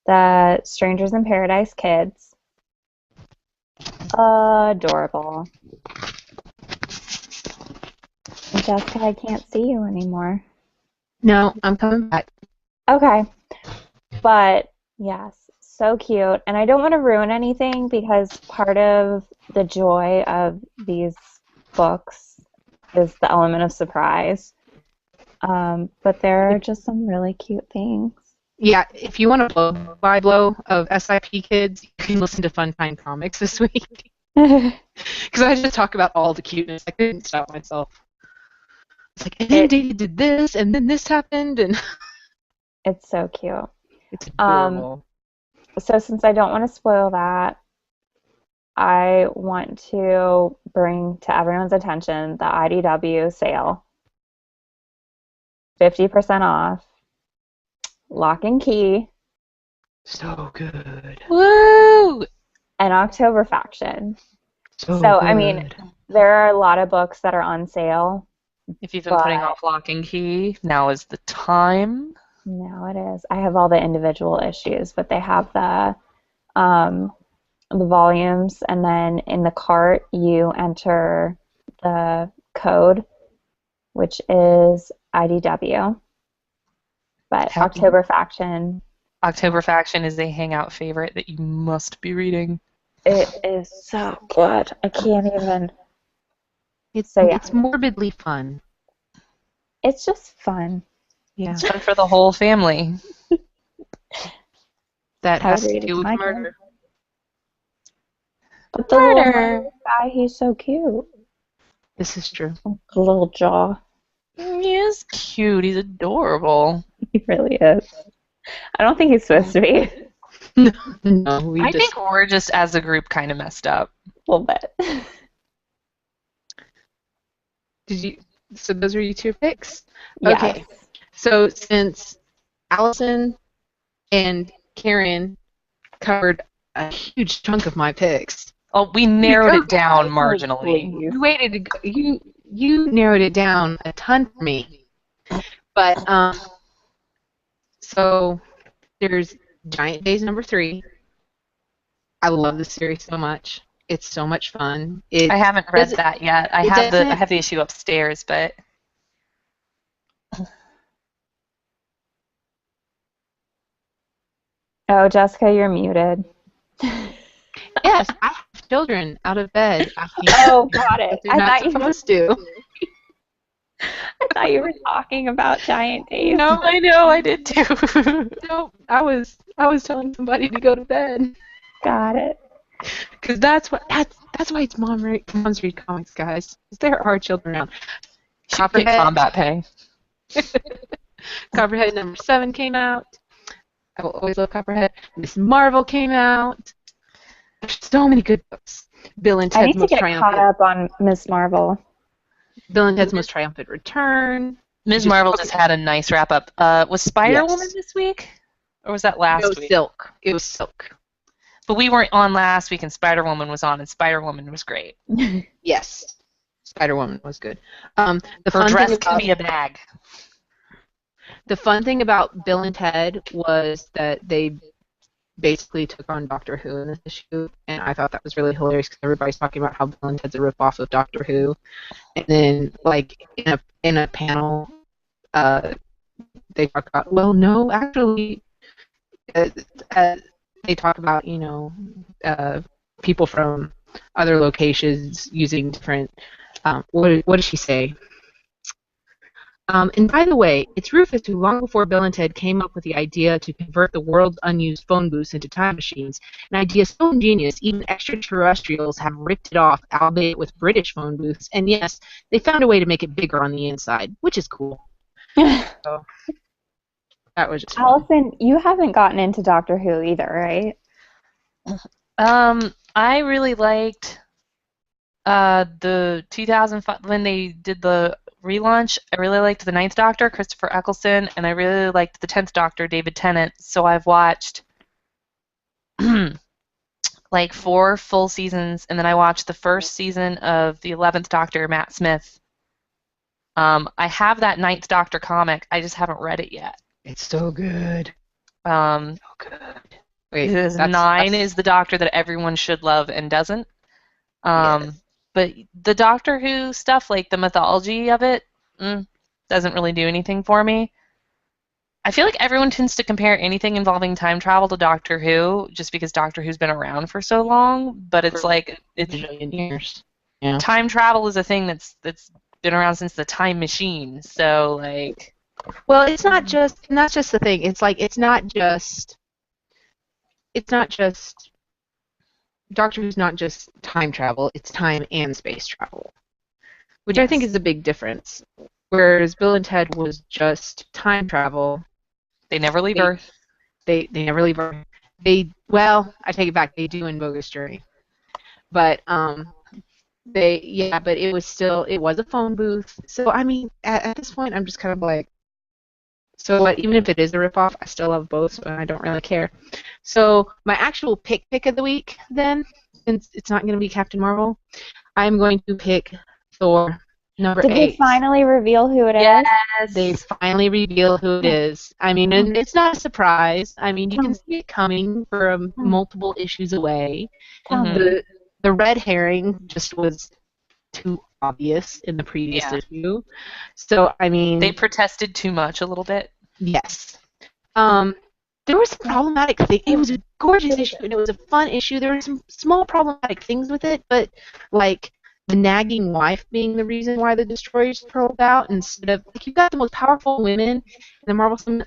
The Strangers in Paradise kids. Adorable. Jessica, I can't see you anymore. No, I'm coming back. Okay. But, yes, so cute. And I don't want to ruin anything because part of the joy of these books is the element of surprise. But there are just some really cute things. Yeah, if you want a blow-by-blow of SIP kids, you can listen to Funtime Comics this week. Because I just talk about all the cuteness. I couldn't stop myself. It's like, and then they did this, and then this happened, and it's so cute. It's adorable. So since I don't want to spoil that, I want to bring to everyone's attention the IDW sale. 50% off. Lock and Key. So good. Woo! And October Faction. So good. I mean, there are a lot of books that are on sale. If you've been putting off Lock and Key, now is the time. No, it is. I have all the individual issues, but they have the volumes, and then in the cart you enter the code, which is IDW. But October Faction. October Faction is a Hangout favorite that you must be reading. It is so good. I can't even. It's morbidly fun. It's just fun. Yeah. It's fun for the whole family. That has to do with murder. But the little guy, he's so cute. This is true. A little jaw. He is cute. He's adorable. He really is. I don't think he's supposed to be. No, I think we're just, as a group, kind of messed up. A little bit. So those are your two picks? Yes. Okay. So since Allison and Karen covered a huge chunk of my picks. Oh, we narrowed it down marginally. You narrowed it down a ton for me. But so there's Giant Days #3. I love this series so much. It's so much fun. I haven't read that yet. I it have doesn't- the issue upstairs, but Oh, Jessica, you're muted. Yes, I have children out of bed asking Oh, got it. what they're not supposed to. I thought you were talking about Giant Days. No, I know I did too. no, I was telling somebody to go to bed. Got it. Because that's why it's Moms Read Comics, guys. 'Cause there are children around. Should pick Combat Pay. Copperhead #7 came out. I will always love Copperhead. Miss Marvel came out. There's so many good books. Bill and I Ted's need to Most get Triumphant. caught up on Miss Marvel. Bill and Ted's Most Triumphant Return. Ms. Marvel just had a nice wrap up. Was Spider-Woman this week? Or was that last week? Silk. It was Silk. But we weren't on last week and Spider-Woman was on, and Spider-Woman was great. Yes. Spider-Woman was good. Her dress can be a bag. The fun thing about Bill and Ted was that they basically took on Doctor Who in this issue, and I thought that was really hilarious because everybody's talking about how Bill and Ted's a ripoff of Doctor Who, and then like in a panel, they talk about, well, no, actually, uh, they talk about people from other locations using different. What does she say? And by the way, it's Rufus who, long before Bill and Ted came up with the idea to convert the world's unused phone booths into time machines, an idea so ingenious even extraterrestrials have ripped it off, albeit with British phone booths, and yes, they found a way to make it bigger on the inside, which is cool. So, that was just fun. Allison, you haven't gotten into Doctor Who either, right? I really liked the 2005, when they did the relaunch. I really liked the 9th Doctor, Christopher Eccleston, and I really liked the 10th Doctor, David Tennant. So I've watched like 4 full seasons, and then I watched the first season of the 11th Doctor, Matt Smith. I have that 9th Doctor comic. I just haven't read it yet. It's so good. So good. Wait, 9 is the Doctor that everyone should love and doesn't. Yes. But the Doctor Who stuff, like the mythology of it, doesn't really do anything for me. I feel like everyone tends to compare anything involving time travel to Doctor Who just because Doctor Who's been around for so long, but it's like it's a million years. Yeah. Time travel is a thing that's been around since the time machine. So like, well, it's not just, and that's just the thing. It's like it's not just Doctor Who's not just time travel, it's time and space travel, which I think is a big difference. Whereas Bill and Ted was just time travel. They never leave Earth. They never leave Earth. Well, I take it back. They do in Bogus Journey, but but it was a phone booth. So I mean, at this point, I'm just kind of like, so what? Even if it is a ripoff, I still love both, so I don't really care. So my actual pick of the week, then, since it's not going to be Captain Marvel, I'm going to pick Thor #8. Did they finally reveal who it is? Yes. They finally reveal who it is. I mean, and it's not a surprise. I mean, you can see it coming from multiple issues away. The red herring just was too obvious in the previous issue. So, I mean, they protested too much a little bit. Yes. There were some problematic things. It was a gorgeous issue, and it was a fun issue. There were some small problematic things with it, but, like, the nagging wife being the reason why the Destroyers pulled out, instead of, like, you've got the most powerful women in the Marvel the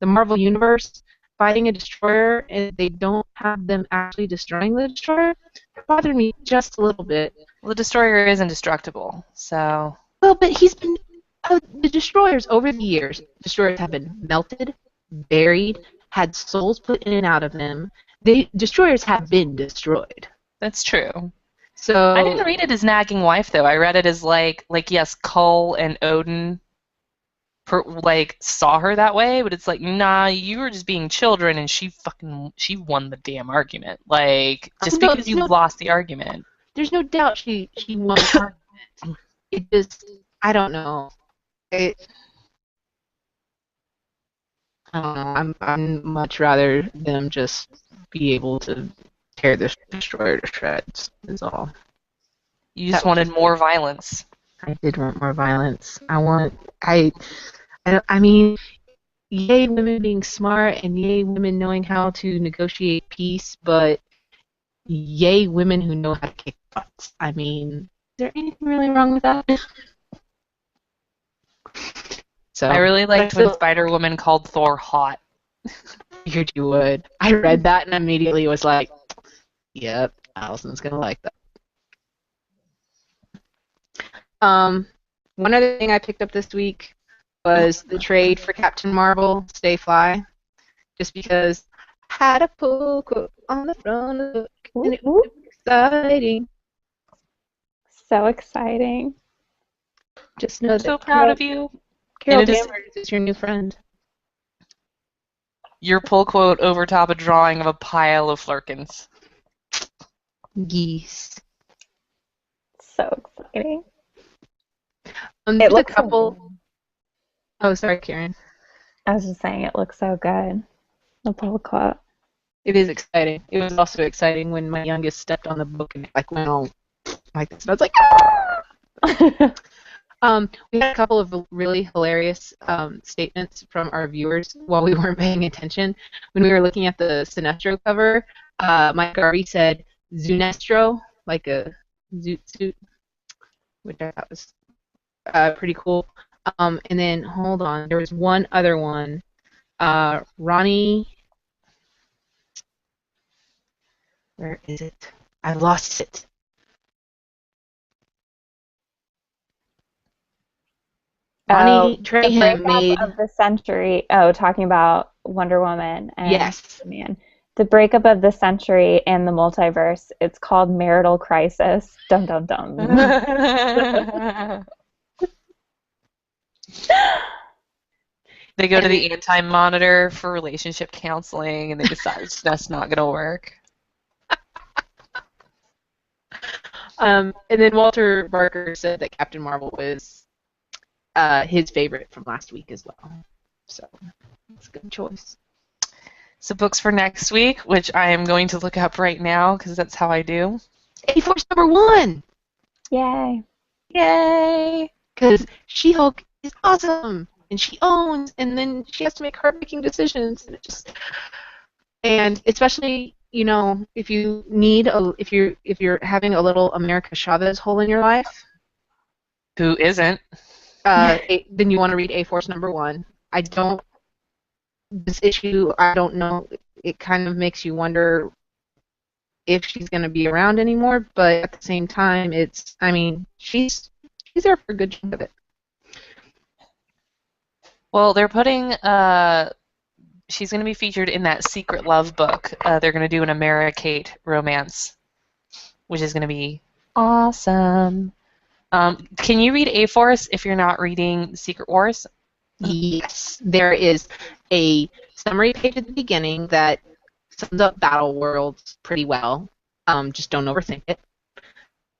Marvel Universe fighting a Destroyer, and they don't have them actually destroying the Destroyer. It bothered me just a little bit. Well, the Destroyer is indestructible, so... Well, but he's been... the Destroyers, over the years, Destroyers have been melted, buried, had souls put in and out of them. Destroyers have been destroyed. That's true. So I didn't read it as nagging wife, though. I read it as like yes, Kull and Odin saw her that way, but it's like, nah, you were just being children, and she won the damn argument. Like, just because you lost the argument. There's no doubt she won the argument. It just, I don't know. I don't know. I'm much rather them just be able to tear this destroyer to shreds. Is all. You just wanted more violence. I did want more violence. I mean, yay women being smart and yay women knowing how to negotiate peace, but yay women who know how to kick butts. I mean, is there anything really wrong with that? So I really liked when Spider-Woman called Thor hot. Figured you would. I read that and immediately was like, yep, Allison's gonna like that. One other thing I picked up this week was the trade for Captain Marvel, Stay Fly, just because I had a pull quote on the front of the book, and it was exciting. So exciting. Just know I'm that so proud of you. Carol Danvers is your new friend. Your pull quote over top a drawing of a pile of flirkins. Geese. So exciting. It looks a couple. So oh, sorry, Karen. I was just saying it looks so good. The pull quote. It is exciting. It was also exciting when my youngest stepped on the book and it like went all like this. And I was like, ah! We had a couple of really hilarious statements from our viewers while we weren't paying attention. When we were looking at the Sinestro cover, Mike Garvey said Zunestro, like a zoot suit, which I thought was pretty cool. And then, hold on, there was one other one. Ronnie, where is it? I lost it. Ronnie Traham made of the century. Oh, talking about Wonder Woman and yes. Man. The breakup of the century and the multiverse. It's called Marital Crisis. Dum dum dum. They go to the anti-monitor for relationship counseling, and they decide that's not going to work. And then Walter Barker said that Captain Marvel was his favorite from last week as well. So it's a good choice. So books for next week, which I am going to look up right now because that's how I do. A-Force #1! Yay! Yay! Because She-Hulk is awesome! And she owns, and then she has to make heartbreaking decisions, and it just, and especially, you know, if you need if you're having a little America Chavez hole in your life, who isn't, then you want to read A-Force #1. This issue, I don't know, it kind of makes you wonder if she's going to be around anymore, but at the same time, she's there for a good chunk of it. Well, they're putting, she's going to be featured in that Secret Love book. They're going to do an Americate romance, which is going to be awesome. Can you read A-Force if you're not reading Secret Wars? Yes. There is a summary page at the beginning that sums up Battle Worlds pretty well. Just don't overthink it.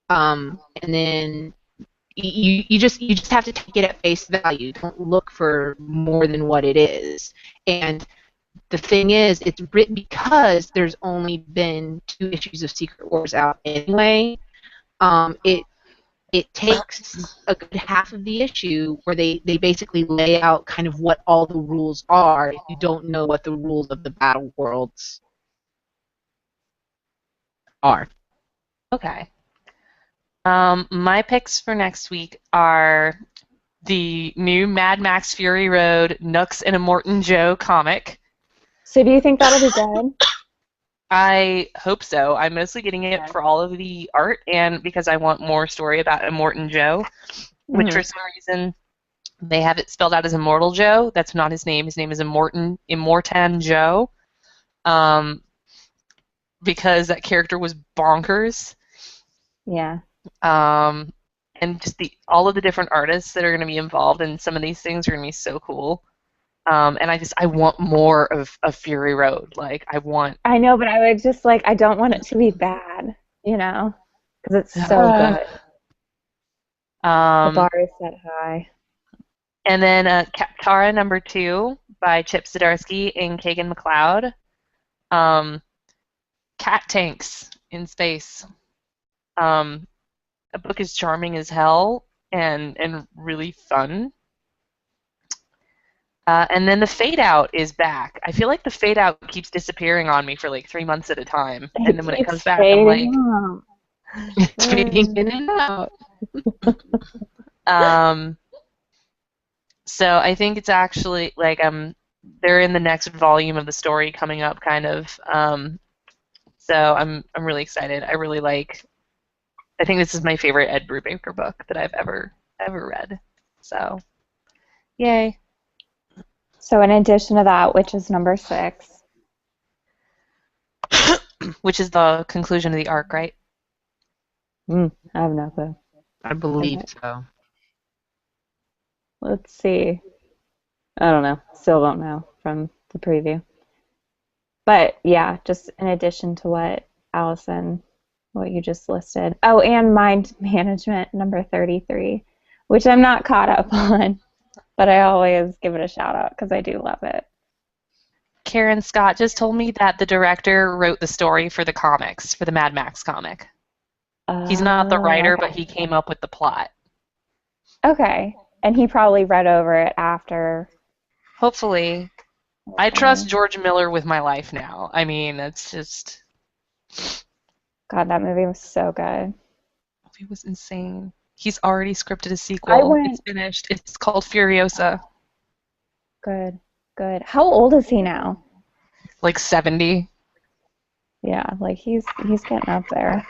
And then you just have to take it at face value. Don't look for more than what it is. And the thing is, it's written because there's only been 2 issues of Secret Wars out anyway. It takes a good half of the issue where they basically lay out kind of what all the rules are if you don't know what the rules of the Battle Worlds are. Okay. My picks for next week are the new Mad Max Fury Road Nux and Immortan Joe comic. So do you think that'll be good? I hope so. I'm mostly getting it for all of the art and because I want more story about Immortan Joe, which for some reason they have it spelled out as Immortal Joe. That's not his name. His name is Immortan Joe, because that character was bonkers. Yeah. And just all of the different artists that are going to be involved in some of these things are going to be so cool. And I want more of Fury Road. Like, I know, but I would just, I don't want it to be bad, you know? Because it's so good. The bar is set high. And then Kaptara #2 by Chip Zdarsky and Kagan McLeod. cat tanks in space. A book is charming as hell and really fun. And then the Fade Out is back. I feel like the Fade Out keeps disappearing on me for like 3 months at a time, and then when it comes back, I'm like, It's fading in and out. So I think it's actually like they're in the next volume of the story coming up, kind of. So I'm really excited. I really like. I think this is my favorite Ed Brubaker book that I've ever read. So, yay! So in addition to that, which is number 6, Which is the conclusion of the arc, right? I have no clue. I believe Okay. so. Let's see. I don't know. Still don't know from the preview. But yeah, just in addition to what Allison, what you just listed. Oh, and Mind Management number 33, which I'm not caught up on, but I always give it a shout out because I do love it. Karen Scott just told me that the director wrote the story for the comics, for the Mad Max comic. He's not the writer, Okay. but he came up with the plot. Okay. And he probably read over it after. Hopefully. I trust George Miller with my life now. I mean, it's just... God, that movie was so good. It was insane. He's already scripted a sequel. It's finished. It's called Furiosa. Good. How old is he now? Like 70. Yeah, like he's getting up there.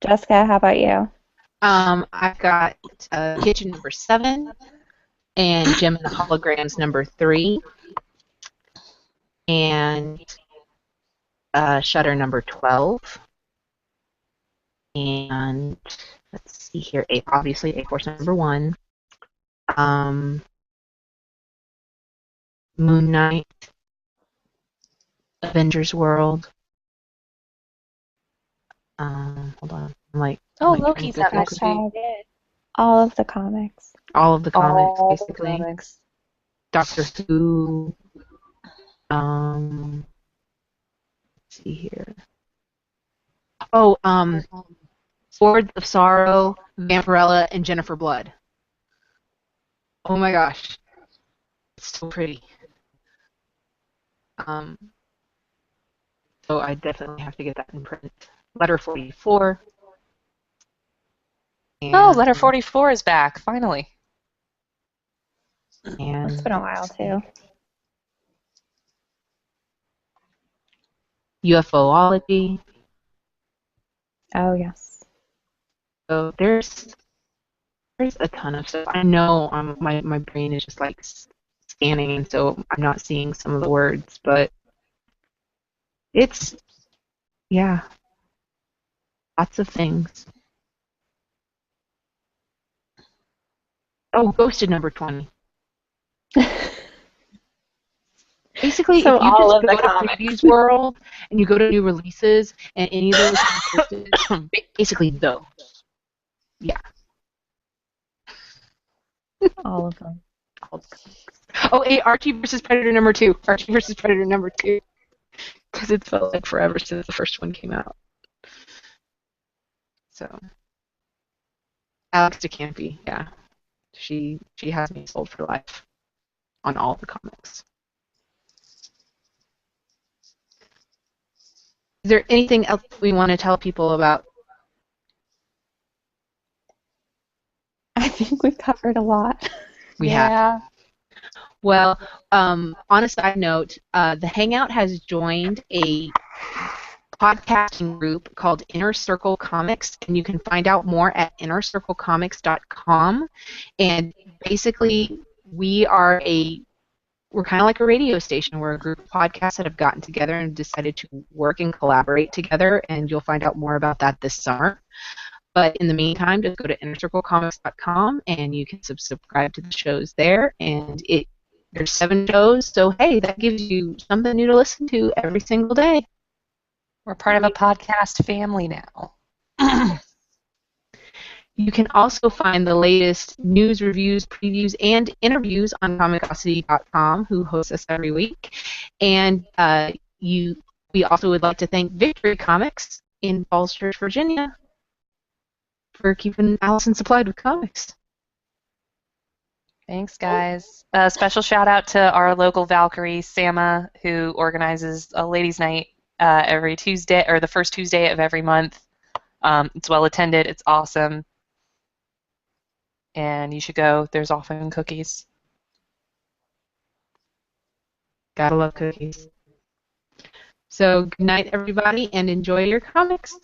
Jessica, how about you? I've got Kitchen number 7 and Gem and the Holograms number 3 and Shutter number 12 and let's see here, obviously A-Force number 1, Moon Knight, Avengers World. Hold on. Loki's that much. All of the comics. All of the comics, All basically. the comics. Doctor Who. Let's see here. Oh, Swords of Sorrow, Vampirella, and Jennifer Blood. Oh my gosh. It's so pretty. So I definitely have to get that in print. Letter 44. And, Letter 44 is back, finally. And it's been a while, too. UFOlogy. Oh, yes. So there's a ton of stuff. I know my brain is just like scanning, and so I'm not seeing some of the words, but it's, yeah, lots of things. Oh, Ghosted number 20. Basically, So if you all just of go the to comics. Previews World and you go to new releases and any of those are listed, basically those. Yeah. All of them. Oh, hey, Archie versus Predator number 2. Archie versus Predator number 2. Because it felt like forever since the first one came out. So, Alex DeCampi, yeah. She has me sold for life on all the comics. Is there anything else we want to tell people about? I think we've covered a lot. We have. Well, on a side note, the Hangout has joined a podcasting group called Inner Circle Comics, and you can find out more at innercirclecomics.com. And basically, we're kind of like a radio station. We're a group of podcasts that have gotten together and decided to work and collaborate together, and you'll find out more about that this summer. But in the meantime, just go to innercirclecomics.com and you can subscribe to the shows there. And there's 7 shows, so hey, that gives you something new to listen to every single day. We're part of a podcast family now. You can also find the latest news, reviews, previews, and interviews on Comicosity.com, who hosts us every week. And We also would like to thank Victory Comics in Falls Church, Virginia, for keeping Allison supplied with comics. Thanks, guys. Special shout out to our local Valkyrie, Sama, who organizes a ladies' night every Tuesday, or the first Tuesday of every month. It's well attended. It's awesome. And you should go. There's often cookies. Gotta love cookies. So good night, everybody, and enjoy your comics.